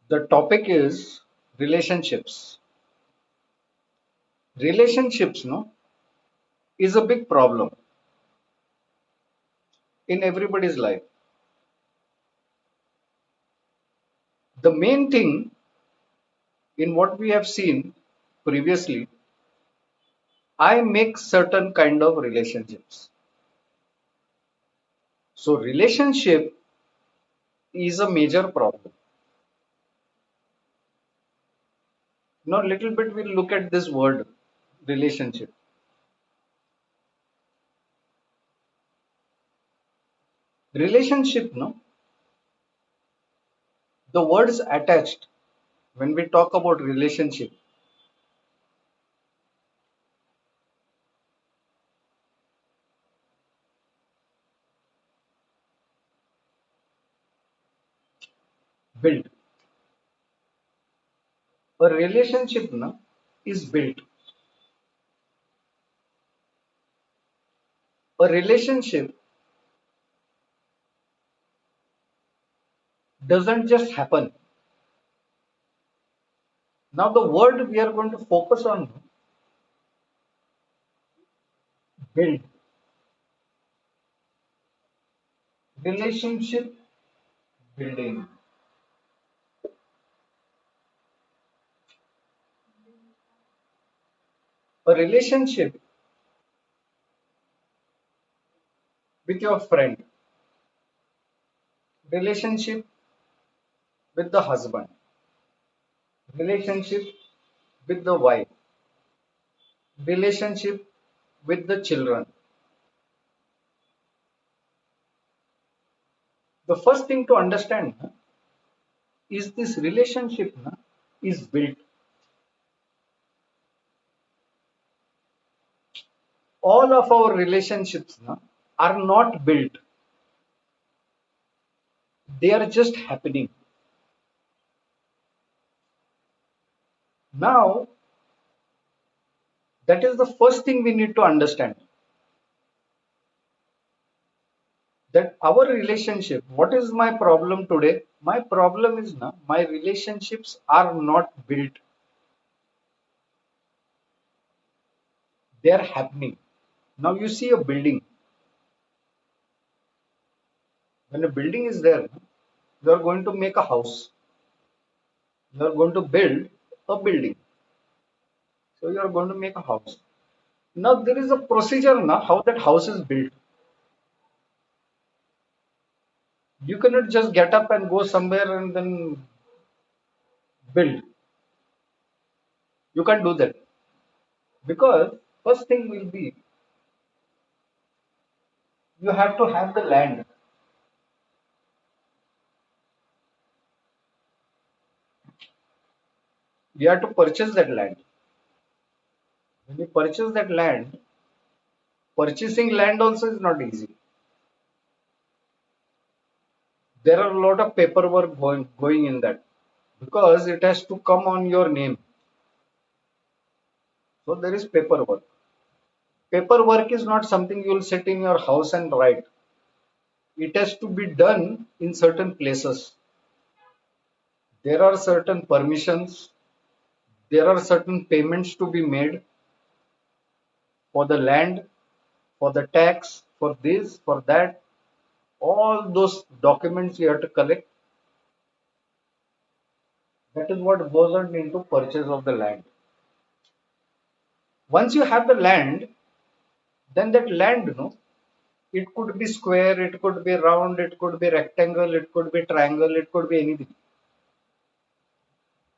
The topic is relationships. Relationships, no, is a big problem in everybody's life. The main thing in what we have seen previously, I make certain kind of relationships. So relationship is a major problem. Now, little bit we'll look at this word relationship. Relationship, no, the words attached when we talk about relationship, build. A relationship, no, is built. A relationship doesn't just happen. Now, the word we are going to focus on, build. Relationship building. A relationship with your friend, relationship with the husband, relationship with the wife, relationship with the children. The first thing to understand is this relationship is built. All of our relationships are not built, they are just happening. Now, that is the first thing we need to understand, that our relationship, what is my problem today? My problem is now my relationships are not built, they are happening. Now you see a building. When a building is there, you are going to make a house, you are going to build a building, so you are going to make a house. Now there is a procedure now how that house is built. You cannot just get up and go somewhere and then build. You can't do that, because first thing will be you have to have the land. You have to purchase that land. When you purchase that land, purchasing land also is not easy. There are a lot of paperwork going in that, because it has to come on your name. So there is paperwork. Paperwork is not something you will sit in your house and write. It has to be done in certain places. There are certain permissions, there are certain payments to be made for the land, for the tax, for this, for that. All those documents you have to collect. That is what goes on into purchase of the land. Once you have the land, then that land, it could be square, it could be round, it could be rectangle, it could be triangle, it could be anything.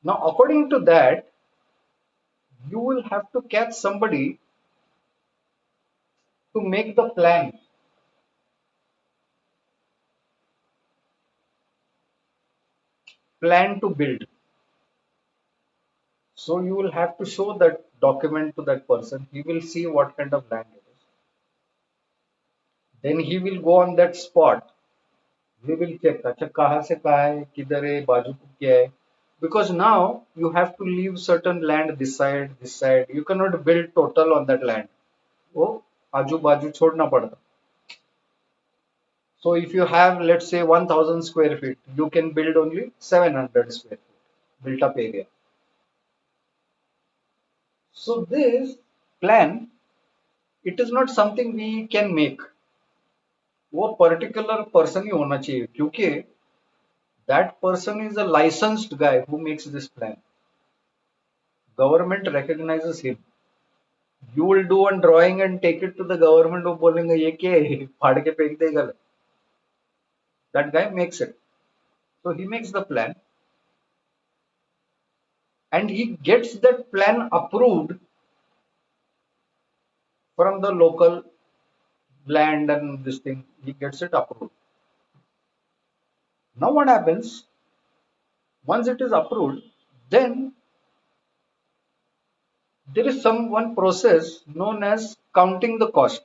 Now, according to that, you will have to catch somebody to make the plan to build. So you will have to show that document to that person. He will see what kind of land it is. Then he will go on that spot. He will check, अच्छा कहाँ से कहाँ है, किधर है, बाजू को क्या है. Because now you have to leave certain land this side, this side. You cannot build total on that land. वो आजू बाजू छोड़ना पड़ता. So if you have, let's say, 1000 square feet, you can build only 700 square feet. built up area. So this plan, it is not something we can make. वो particular person ही होना चाहिए क्योंकि that person is a licensed guy who makes this plan. Government recognizes him. You will do one drawing and take it to the government वो बोलेंगे ये क्या है फाड़ के फेंक देगा. That guy makes it. So he makes the plan and he gets that plan approved from the local land and this thing. He gets it approved. Now what happens? Once it is approved, then there is some one process known as counting the cost.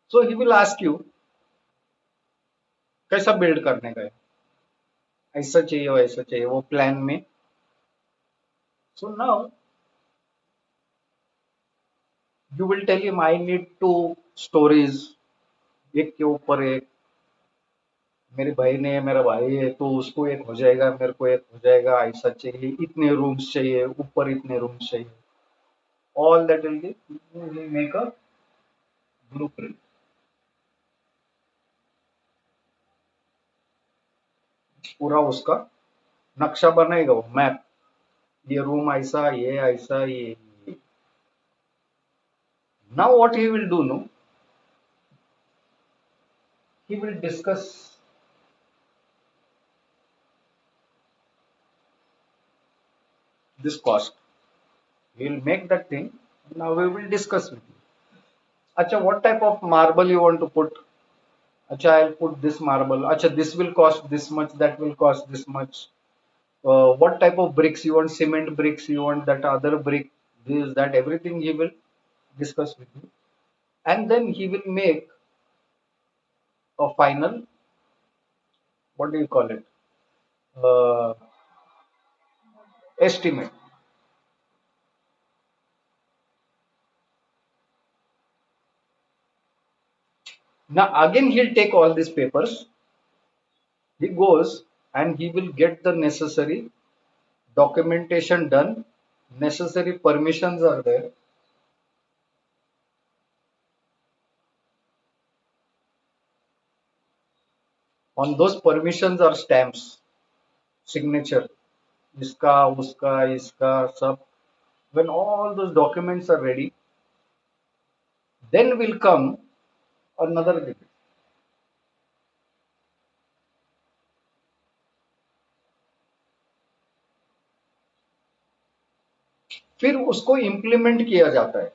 So he will ask you कैसा build करने का है, ऐसा चाहिए वैसा चाहिए वो plan में. So now you will tell him I need two stories, एक के ऊपर एक. मेरे भाई ने मेरा भाई है तो उसको एक हो जाएगा, मेरे को एक हो जाएगा, ऐसा चाहिए, इतने रूम्स चाहिए, ऊपर इतने रूम्स चाहिए. All that will be, will make a blueprint. पूरा उसका नक्शा बनाएगा वो मैप. ये रूम ऐसा, ये ऐसा, ये. Now what he will do, no? He will discuss this cost. We will make that thing. Now we will discuss with you. Acha, what type of marble you want to put? Acha, I'll put this marble. Acha, this will cost this much, that will cost this much. What type of bricks you want? Cement bricks, you want that other brick, this, that, everything he will discuss with you. And then he will make a final, what do you call it? Estimate. Now again he'll take all these papers. He goes and he will get the necessary documentation done. Necessary permissions are there. On those permissions are stamps, signature. Iska, uska, iska, sab. When all those documents are ready, then will come another debate. फिर उसको implement किया जाता है.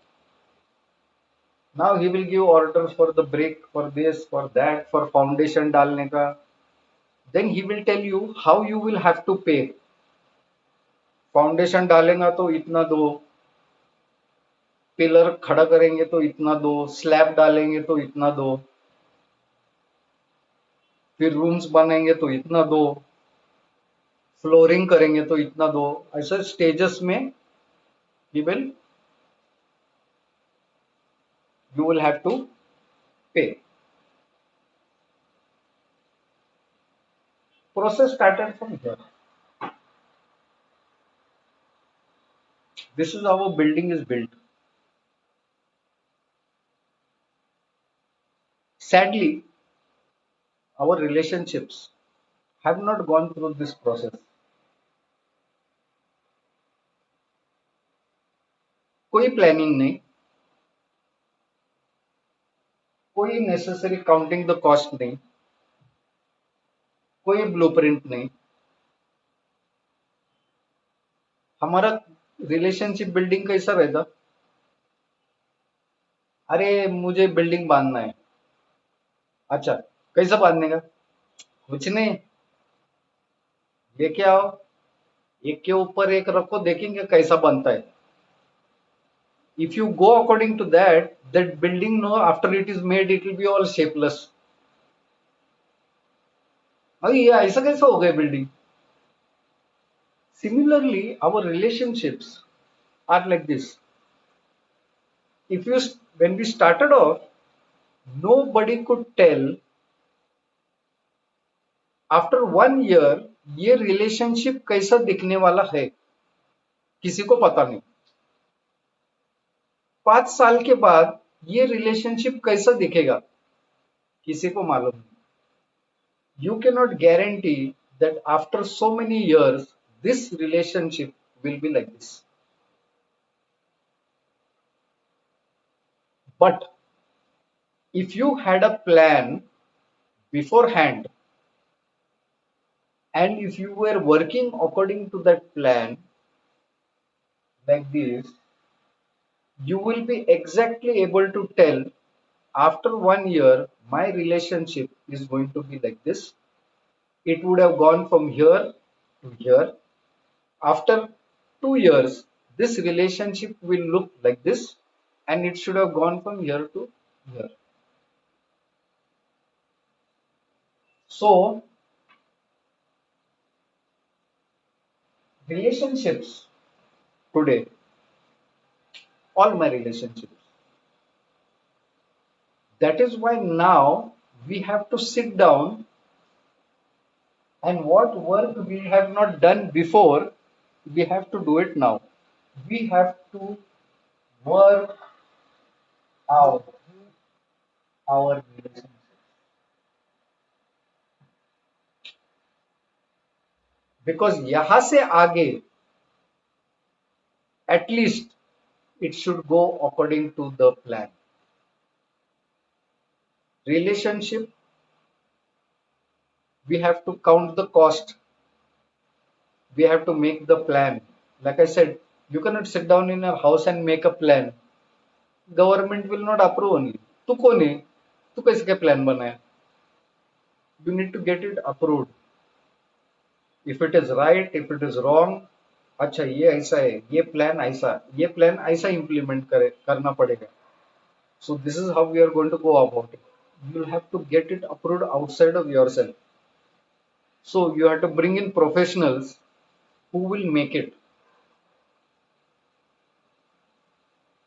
Now he will give orders for the brick, for this, for that, for foundation डालने का. Then he will tell you how you will have to pay. Foundation डालेगा तो इतना दो, पिलर खड़ा करेंगे तो इतना दो, स्लैब डालेंगे तो इतना दो, फिर रूम्स बनेंगे तो इतना दो, फ्लोरिंग करेंगे तो इतना दो. ऐसे स्टेजेस में you will have to pay. Process started from here. This is how a building is built. Sadly, our relationships have not gone through this process. कोई प्लानिंग नहीं, कोई नेसेसरी काउंटिंग द कॉस्ट नहीं, कोई blueprint नहीं. हमारा relationship building कैसा रहता? अरे मुझे बिल्डिंग बांधना है. अच्छा, कैसा बांधने का? कुछ नहीं, लेके आओ, एक के ऊपर एक रखो, देखेंगे कैसा बनता है. If you go according to that, that building, no, after it is made, it will be all shapeless. अरे ये ऐसा कैसा हो गया building? Similarly, our relationships are like this. If you when we started off, nobody could tell after 1 year ये relationship कैसा दिखने वाला है, किसी को पता नहीं। 5 साल के बाद ये रिलेशनशिप कैसा दिखेगा, किसी को मालूम नहीं। You cannot guarantee that after so many years, this relationship will be like this. But if you had a plan beforehand and if you were working according to that plan like this, you will be exactly able to tell after 1 year, my relationship is going to be like this. It would have gone from here to here. After 2 years, this relationship will look like this, and it should have gone from here to here. So, relationships today, all my relationships, that is why now we have to sit down and what work we have not done before, we have to do it now. We have to work out our relationship because यहाँ से आगे at least it should go according to the plan. Relationship, we have to count the cost. We have to make the plan. Like I said, you cannot sit down in a house and make a plan. Government will not approve only. तू कौन है? तू कैसे क्या plan बनाया? You need to get it approved. If it is right, if it is wrong, अच्छा ये ऐसा है, ये plan ऐसा implement करना पड़ेगा. So this is how we are going to go about it. You will have to get it approved outside of yourself. So you have to bring in professionals who will make it.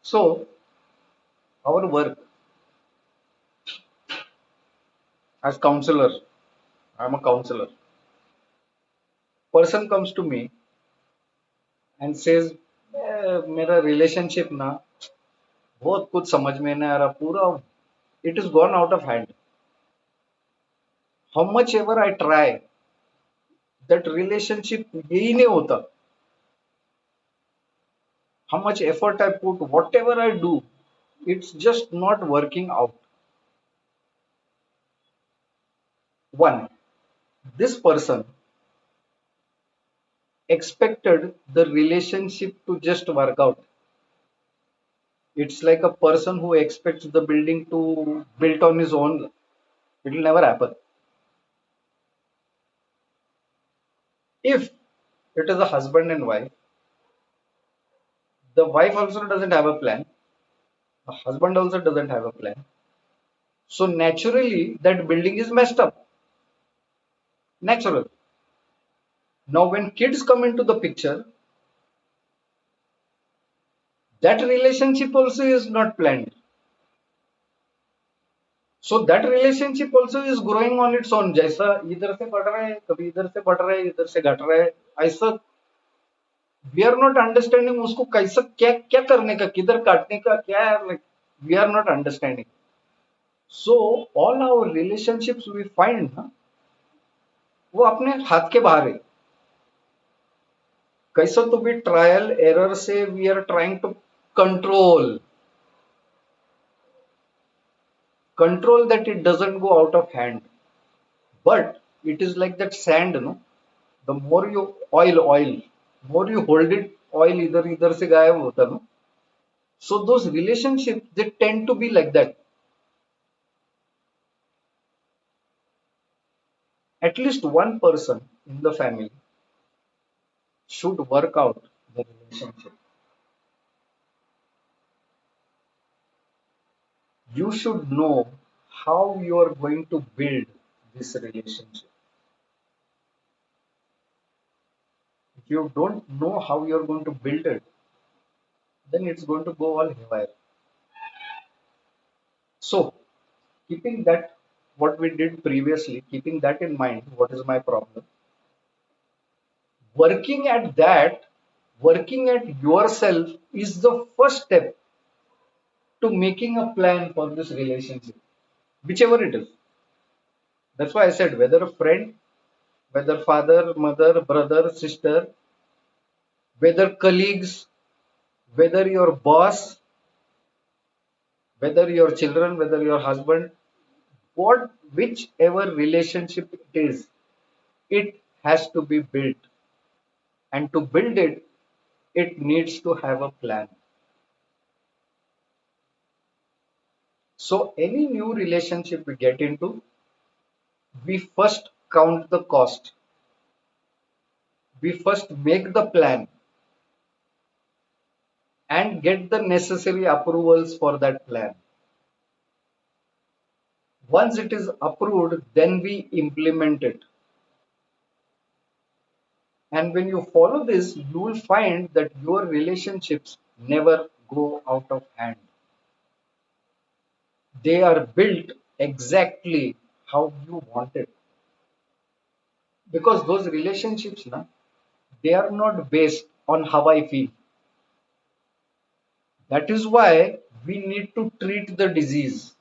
So our work as counselor, I'm a counselor. Person comes to me and says, मेरा relationship ना बहुत कुछ समझ में नहीं आ रहा, पूरा it is gone out of hand. How much ever I try, that relationship यही नहीं होता. How much effort I put, whatever I do, it's just not working out. One, this person expected the relationship to just work out. It's like a person who expects the building to build on his own. It will never happen. If it is a husband and wife, the wife also doesn't have a plan. The husband also doesn't have a plan. So naturally, that building is messed up. Natural. Now, when kids come into the picture, that relationship also is not planned. So that relationship also is growing on its own. जैसा इधर से बढ़ रहा है, कभी इधर से बढ़ रहा है, इधर से घट रहा है, ऐसा we are not understanding उसको कैसा क्या क्या करने का, किधर काटने का क्या है, like we are not understanding. So all our relationships we find ना, वो अपने हाथ के बाहर है. कैसा तो भी ट्रायल एरर से we are trying to control that it doesn't go out of hand. But it is like that sand, no? The more you oil, more you hold it, oil इधर से गायब होता, no? So those relationships, they tend to be like that. At least one person in the family should work out the relationship. You should know how you are going to build this relationship. If you don't know how you are going to build it, then it's going to go all haywire. So keeping that, what we did previously, keeping that in mind, what is my problem, working at that, working at yourself is the first step to making a plan for this relationship, whichever it is. That's why I said, whether a friend, whether father, mother, brother, sister, whether colleagues, whether your boss, whether your children, whether your husband, what, whichever relationship it is, it has to be built. And to build it, it needs to have a plan. So any new relationship we get into, we first count the cost. We first make the plan and get the necessary approvals for that plan. Once it is approved, then we implement it. And when you follow this, you will find that your relationships never go out of hand. They are built exactly how you want it. Because those relationships, na, they are not based on how I feel. That is why we need to treat the disease.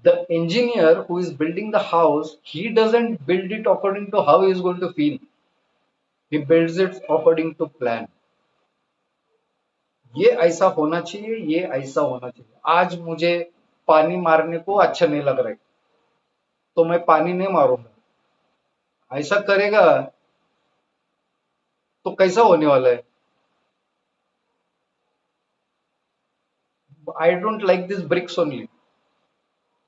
The engineer who is building the house, he doesn't build it according to how he is going to feel. He builds it according to plan. ये ऐसा होना चाहिए, ये ऐसा होना चाहिए, आज मुझे पानी मारने को अच्छा नहीं लग रहा है, तो मैं पानी नहीं मारूंगा। ऐसा करेगा तो कैसा होने वाला है? I don't like this bricks only,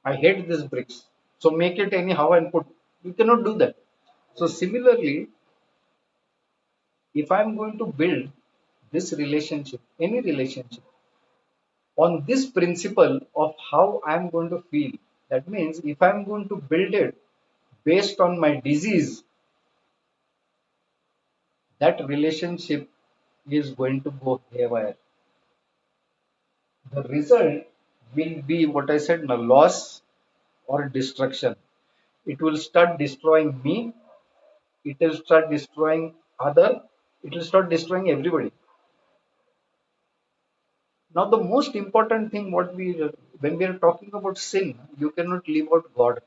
I hate these bricks. So make it anyhow and put. You cannot do that. So similarly, if I'm going to build this relationship, any relationship, on this principle of how I'm going to feel, that means if I'm going to build it based on my disease, that relationship is going to go haywire. The result will be what I said, no, loss or destruction. It will start destroying me, it will start destroying other, it will start destroying everybody. Now the most important thing, what we, when we are talking about sin, you cannot leave out God.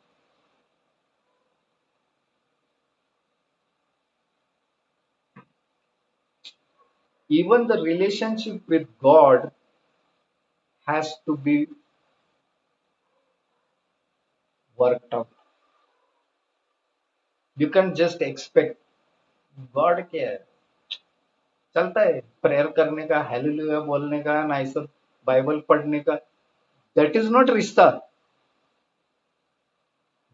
Even the relationship with God has to be worked out. You can just expect God क्या है, चलता है prayer करने का, hallelujah बोलने का, ना ये सब बाइबल पढ़ने का, that is not रिश्ता.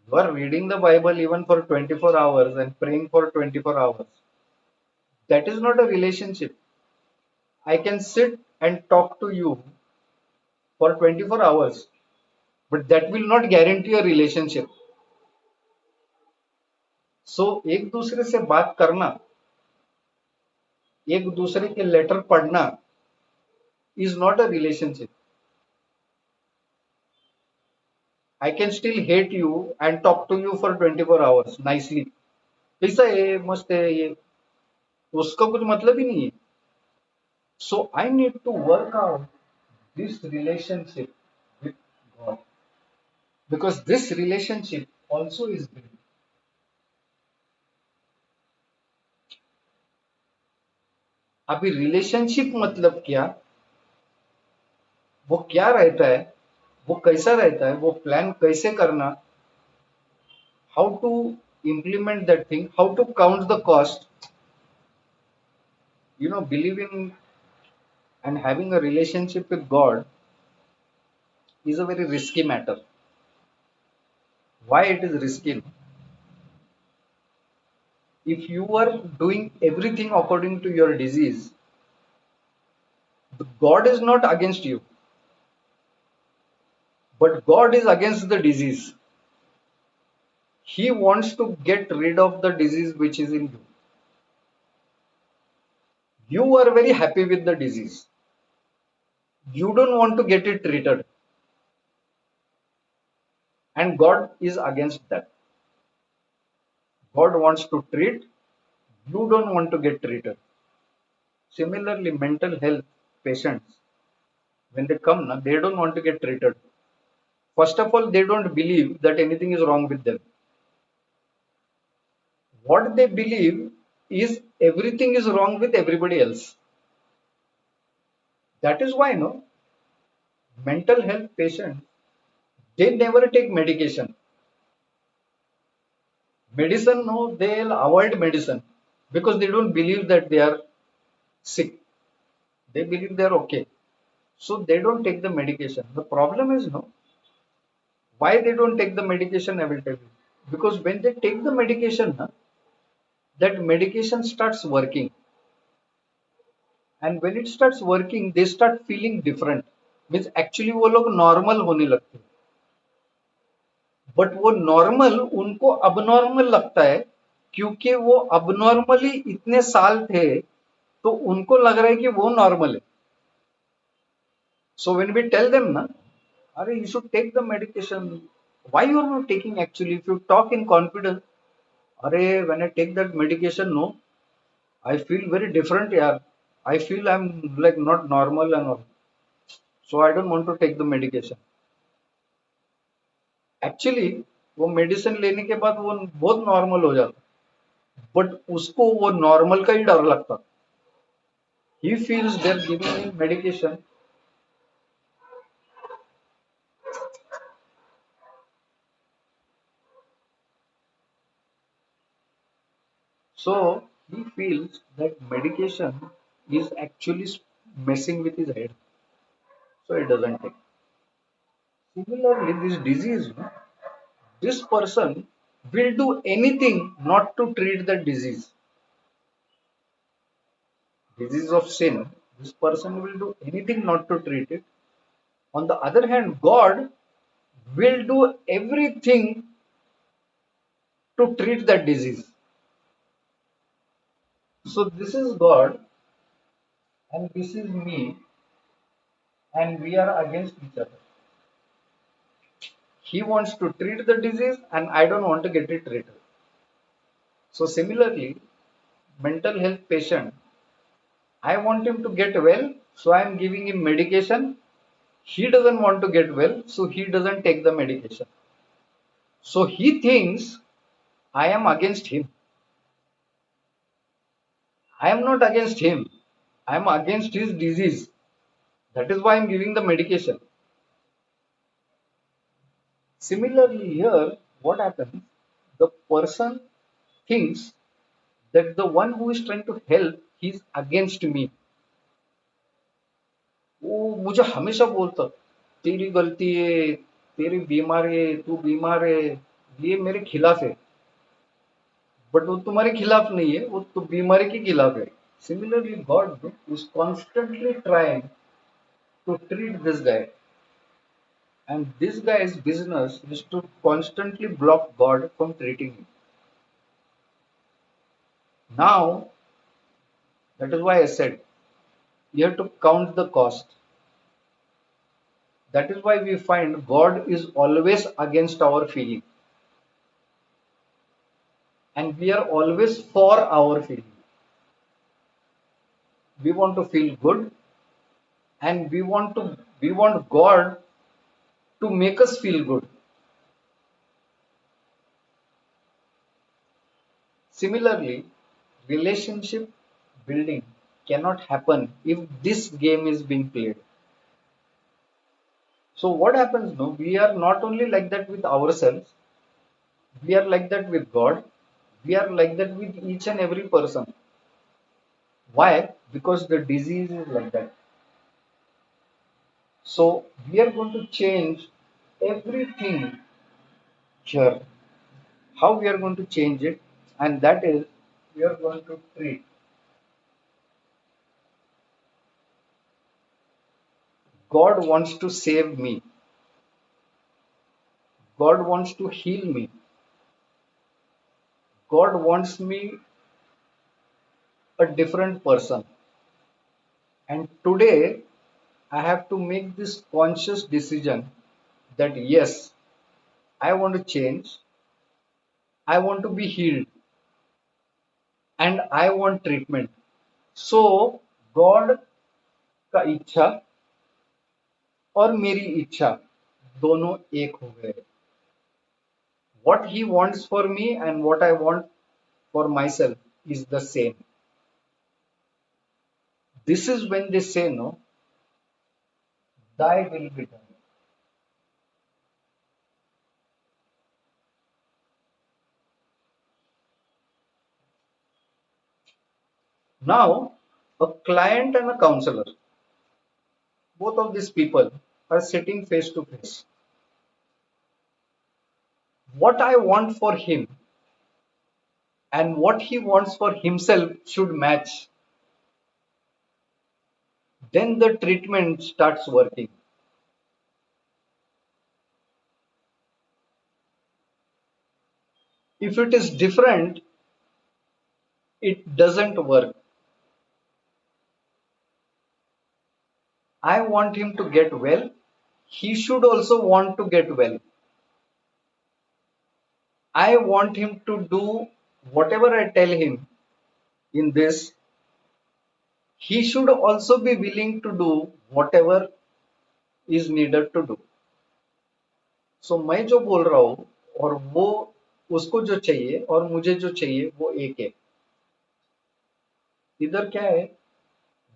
You are reading the Bible even for 24 hours and praying for 24 hours. That is not a relationship. I can sit and talk to you for 24 hours, but that will not guarantee a relationship. So एक दूसरे से बात करना, एक दूसरे के letter पढ़ना is not a relationship. I can still hate you and talk to you for 24 hours nicely. कैसा है, मस्त है ये, उसका कुछ मतलब ही नहीं है. So I need to work out this relationship with God, because this relationship also is built. अभी रिलेशनशिप मतलब क्या, वो क्या रहता है, वो कैसा रहता है, वो प्लान कैसे करना, how to implement that thing, how to count the cost. Believing and having a relationship with God is a very risky matter. Why it is risky? If you are doing everything according to your disease, God is not against you, but God is against the disease. He wants to get rid of the disease which is in you. You are very happy with the disease. You don't want to get it treated, and God is against that. God wants to treat, you don't want to get treated. Similarly, mental health patients, when they come, na, they don't want to get treated. First of all, they don't believe that anything is wrong with them. What they believe is everything is wrong with everybody else. That is why, no, mental health patients, they never take medication. Medicine, no, they'll avoid medicine because they don't believe that they are sick. They believe they're okay. So they don't take the medication. The problem is, no, why they don't take the medication, I will tell you. Because when they take the medication, na, that medication starts working. And when it starts working, they start feeling different. Means actually वो लोग normal होने लगते हैं. But वो normal उनको abnormal लगता है क्योंकि वो अबनॉर्मली इतने साल थे तो उनको लग रहा है कि वो नॉर्मल है. So when we tell them ना, अरे you should take the medication, why you are not taking, actually if you talk in confidence, अरे when I take that medication, no, I feel very different यार, I feel I am like not normal and all, so I don't want to take the medication. Actually वो medicine लेने के बाद वो बहुत normal हो जाता, बट उसको वो नॉर्मल का ही डर लगता. He feels they're giving him medication. So he feels that medication is actually messing with his head. So he doesn't take. Similarly, this disease, no, this person will do anything not to treat the disease. Disease of sin, this person will do anything not to treat it. On the other hand, God will do everything to treat that disease. So this is God and this is me, and we are against each other. He wants to treat the disease and I don't want to get it treated. So similarly, mental health patient, I want him to get well, so I am giving him medication. He doesn't want to get well, so he doesn't take the medication. So he thinks I am against him. I am not against him. I am against his disease. That is why I am giving the medication. Similarly, here, what happens? The person thinks that the one who is trying to help, he is against me. वो मुझे हमेशा बोलता, तेरी गलती है, तेरी बीमार है, तू बीमार है, ये मेरे खिलाफ है. बट वो तुम्हारे खिलाफ नहीं है, वो तो बीमारी के खिलाफ है. Similarly, God is constantly trying to treat this guy, and this guy's business is to constantly block God from treating him. Now, that is why I said you have to count the cost. That is why we find God is always against our feeling, and we are always for our feeling. We want to feel good, and we want God to make us feel good. Similarly, relationship building cannot happen if this game is being played. So what happens now? We are not only like that with ourselves, we are like that with God, we are like that with each and every person. Why? Because the disease is like that. So we are going to change everything here. How we are going to change it? And that is, we are going to treat. God wants to save me. God wants to heal me. God wants me a different person. And today, I have to make this conscious decision that yes, I want to change, I want to be healed, and I want treatment. So God का इच्छा और मेरी इच्छा दोनों एक हो गए. What he wants for me and what I want for myself is the same. This is when they say, no, thy will be done. Now, a client and a counselor, both of these people are sitting face to face. What I want for him and what he wants for himself should match. Then the treatment starts working. If it is different, it doesn't work. I want him to get well. He should also want to get well. I want him to do whatever I tell him in this. He should also be willing to do whatever is needed to do. सो मैं जो बोल रहा हूं और वो उसको जो चाहिए और मुझे जो चाहिए वो एक है. इधर क्या है,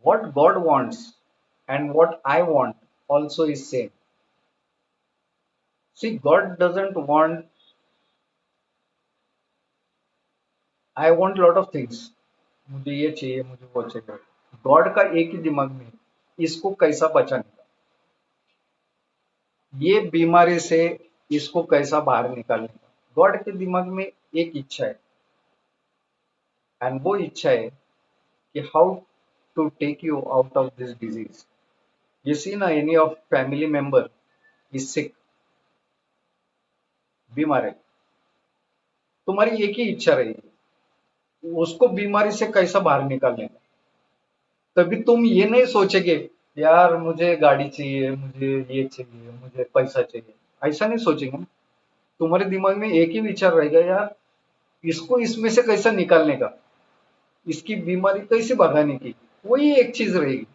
what God wants and what I want also is same. See, God doesn't want, I want lot of things, मुझे ये चाहिए मुझे वो चाहिए. गॉड का एक ही दिमाग में है, इसको कैसा बचाने का, ये बीमारी से इसको कैसा बाहर निकालने का. गॉड के दिमाग में एक इच्छा है एंड वो इच्छा है कि how to take you out of this disease. You see ना, any of family member is sick, बीमार है, तुम्हारी एक ही इच्छा रहेगी उसको बीमारी से कैसा बाहर निकालने का. तभी तुम ये नहीं सोचेगे यार मुझे गाड़ी चाहिए, मुझे ये चाहिए, मुझे पैसा चाहिए, ऐसा नहीं सोचेंगे ना. तुम्हारे दिमाग में एक ही विचार रहेगा, यार इसको इसमें से कैसा निकालने का, इसकी बीमारी कैसे भगाने की, वही एक चीज रहेगी.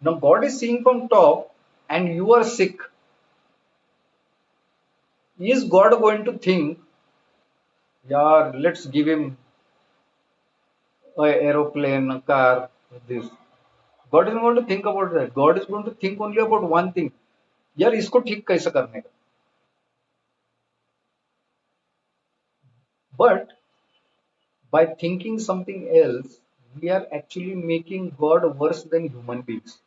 Now God is seeing from top and you are sick. Is God going to think, yeah, let's give him an aeroplane, a car, this? God is not going to think about that. God is going to think only about one thing. यार इसको ठीक कैसे करने का. But by thinking something else, we are actually making God worse than human beings.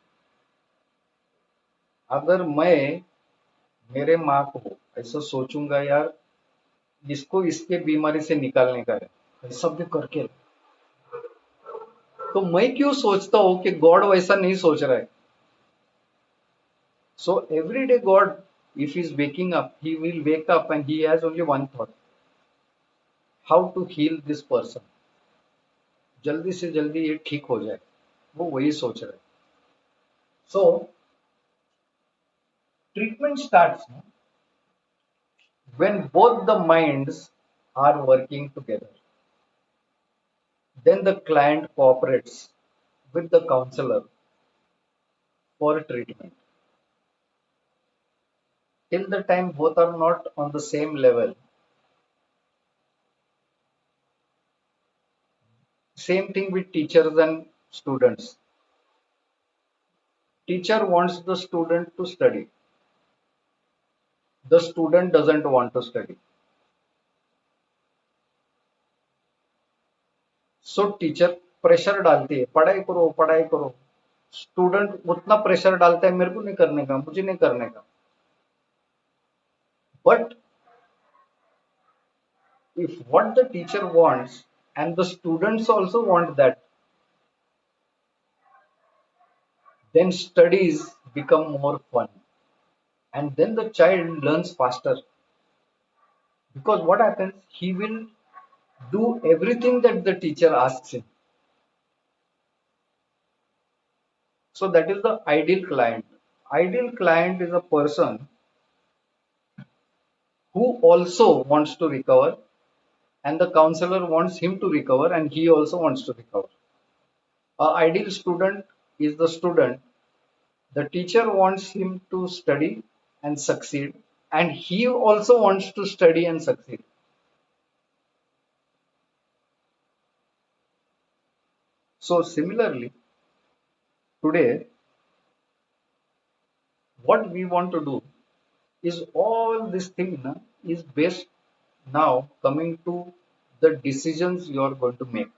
अगर मैं मेरे माँ को ऐसा सोचूंगा, यार इसको इसके बीमारी से निकालने का है, ऐसा भी करके, तो मैं क्यों सोचता हूं कि गॉड वैसा नहीं सोच रहा है. So every day God, if he is waking up, he will wake up and he has only one thought, how to heal this person, जल्दी से जल्दी ये ठीक हो जाए, वो वही सोच रहा है. सो treatment starts when both the minds are working together. Then the client cooperates with the counselor for treatment. Till the time both are not on the same level. Same thing with teachers and students. Teacher wants the student to study. The student doesn't want to study. So teacher pressure डालती है, पढ़ाई करो पढ़ाई करो. Student उतना pressure डालता है, मेरे को नहीं करने का, मुझे नहीं करने का. But if what the teacher wants and the students also want that, then studies become more fun. And then the child learns faster. Because what happens? He will do everything that the teacher asks him. So that is the ideal client. Ideal client is a person who also wants to recover, and the counselor wants him to recover, and he also wants to recover. A ideal student is the student the teacher wants him to study and succeed, and he also wants to study and succeed. So similarly, today what we want to do is all this thing is based now coming to the decisions you are going to make.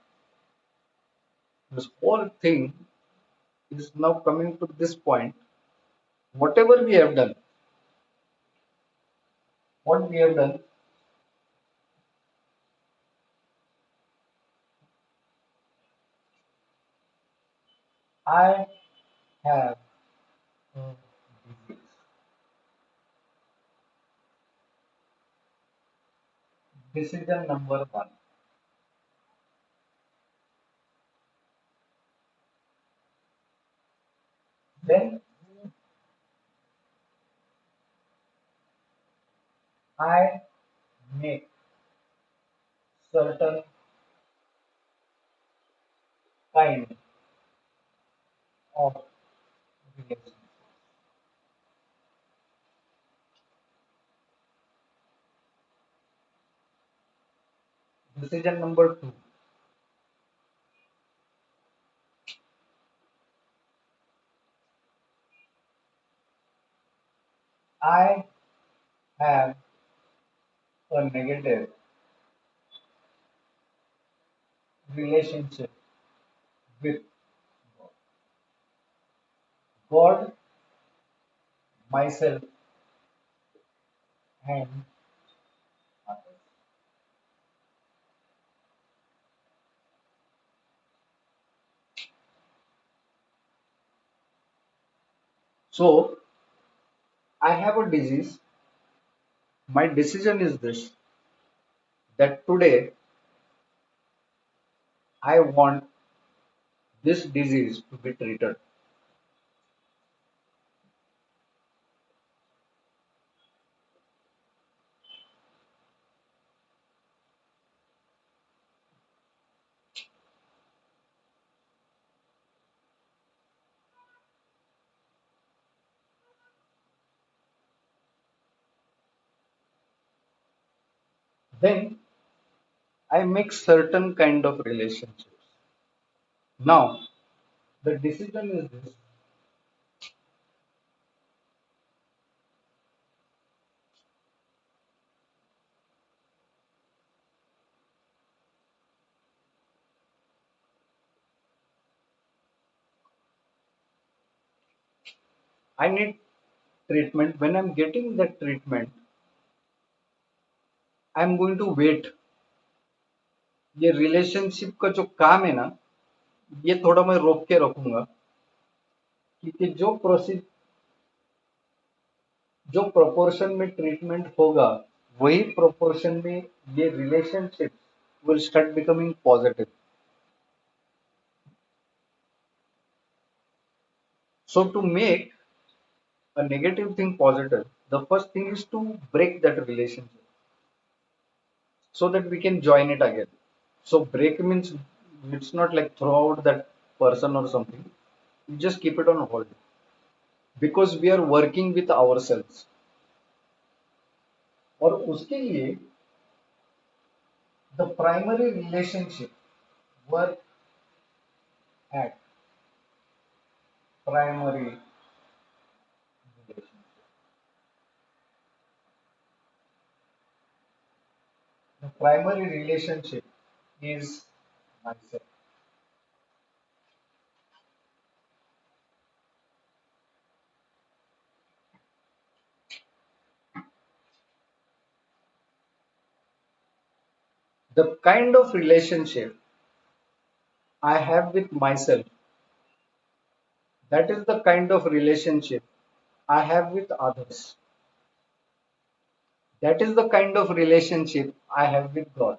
This whole thing is now coming to this point. Whatever we have done, what we have done, I have a disease. Decision number one. Then I make certain kind of relationship. Decision number two. I have a negative relationship with God, myself, and others. So I have a disease. My decision is this, that today I want this disease to be treated. Then I make certain kind of relationships. Now the decision is this. I need treatment. When I'm getting that treatment, I'm going to wait. ये relationship का जो काम है ना, ये थोड़ा मैं रोक के रखूंगा, क्योंकि जो प्रोपोर्शन में ट्रीटमेंट होगा, वही प्रोपोर्शन में ये relationship will start becoming positive. So to make a negative thing positive, the first thing is to break that relationship so that we can join it again. So break means it's not like throw out that person or something. You just keep it on hold because we are working with ourselves. और उसके लिए the primary relationship work at primary relationship. The primary relationship is myself. The kind of relationship I have with myself, that is the kind of relationship I have with others. That is the kind of relationship I have with God.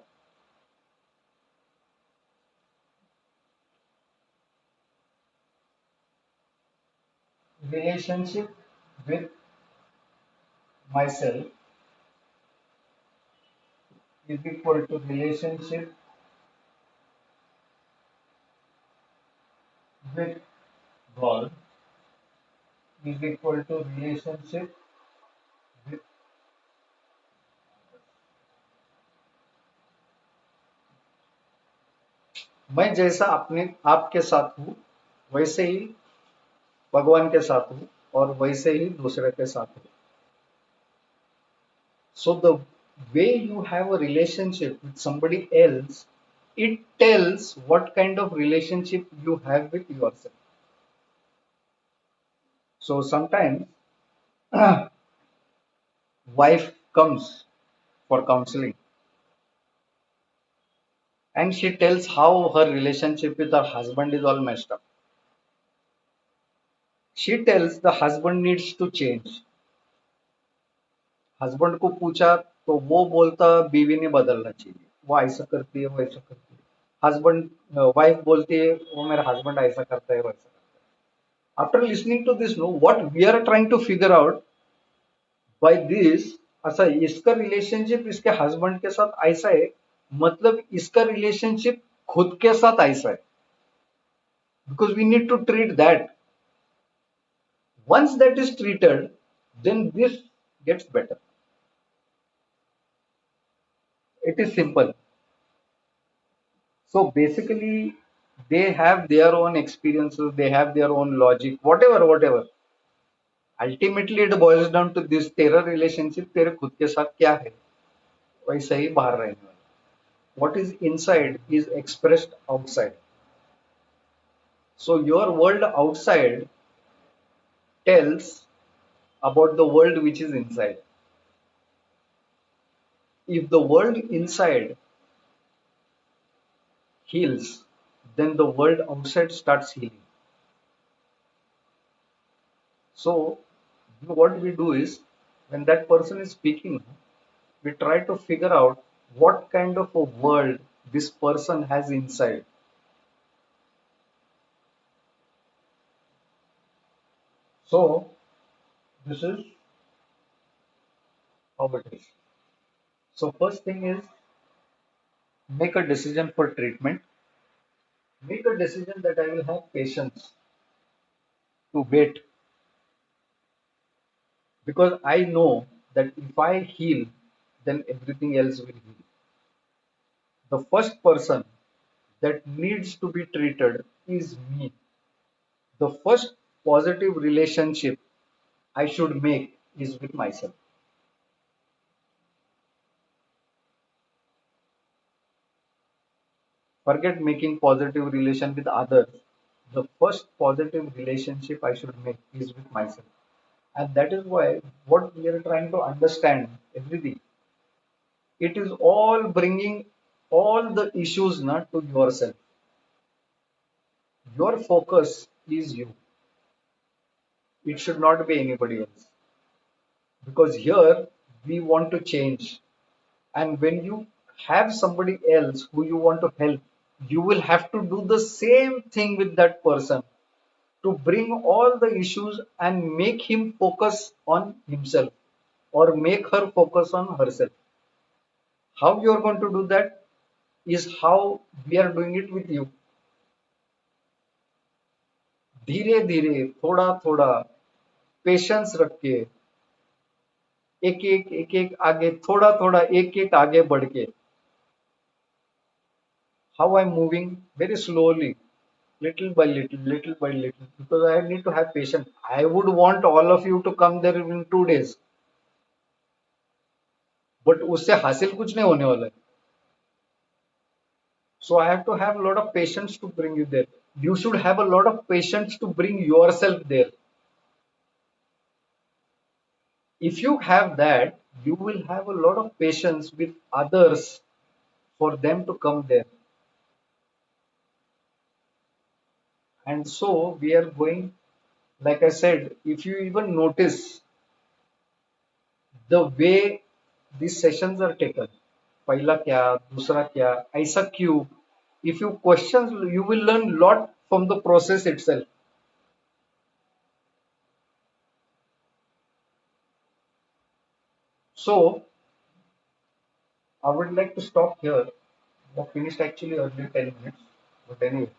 relationship with myself is equal to relationship with God is equal to relationship with मैं जैसा अपने आपके साथ हूँ वैसे ही भगवान के साथ हूँ और वैसे ही दूसरे के साथ हूँ. So the way you have a relationship with somebody else, it tells what kind of relationship you have with yourself. So sometimes wife comes for counseling and she tells how her relationship with her husband is all messed up. She tells the husband needs to change. Husband को पूछा तो वो बोलता बीवी ने बदलना चाहिए, वो ऐसा करती है वो ऐसा करती है. हस्बैंड वाइफ बोलती है वो मेरा हस्बैंड ऐसा करता है वैसा करता है. After listening to this know what we are trying to figure out by this, अच्छा इसका रिलेशनशिप इसके हस्बैंड के साथ ऐसा है मतलब इसका रिलेशनशिप खुद के साथ ऐसा है. Because we need to treat that. once that is treated then this gets better. It is simple. So basically, they have their own experiences, they have their own logic, whatever, whatever. Ultimately, it boils down to this: तेरा relationship तेरे खुद के साथ क्या है, वैसा ही बाहर रहने वाला. What is inside is expressed outside. So your world outside tells about the world which is inside. If the world inside heals, then the world outside starts healing. So what we do is when that person is speaking, we try to figure out what kind of a world this person has inside. So this is how it is. So first thing is make a decision for treatment. Make a decision that I will have patience to wait because I know that if I heal, then everything else will heal. The first person that needs to be treated is me. The first positive relationship I should make is with myself. Forget making positive relation with others. The first positive relationship I should make is with myself. And that is why what we are trying to understand everything. It is all bringing all the issues not to yourself. Your focus is you. It should not be anybody else. Because here we want to change. And when you have somebody else who you want to help, you will have to do the same thing with that person to bring all the issues and make him focus on himself or make her focus on herself. How you are going to do that is how we are doing it with you. धीरे धीरे थोड़ा थोड़ा patience रख के एक एक आगे थोड़ा थोड़ा एक आगे बढ़ के. How I'm moving very slowly, little by little, because I need to have patience. I would want all of you to come there in 2 days, but उससे हासिल कुछ नहीं होने वाला है. So I have to have a lot of patience to bring you there. You should have a lot of patience to bring yourself there. If you have that, you will have a lot of patience with others for them to come there. And so we are going, like I said, if you even notice the way these sessions are taken, पहला क्या दूसरा क्या ऐसा क्यों, if you question you will learn lot from the process itself. So I would like to stop here. I finished actually early 10 minutes, but anyway,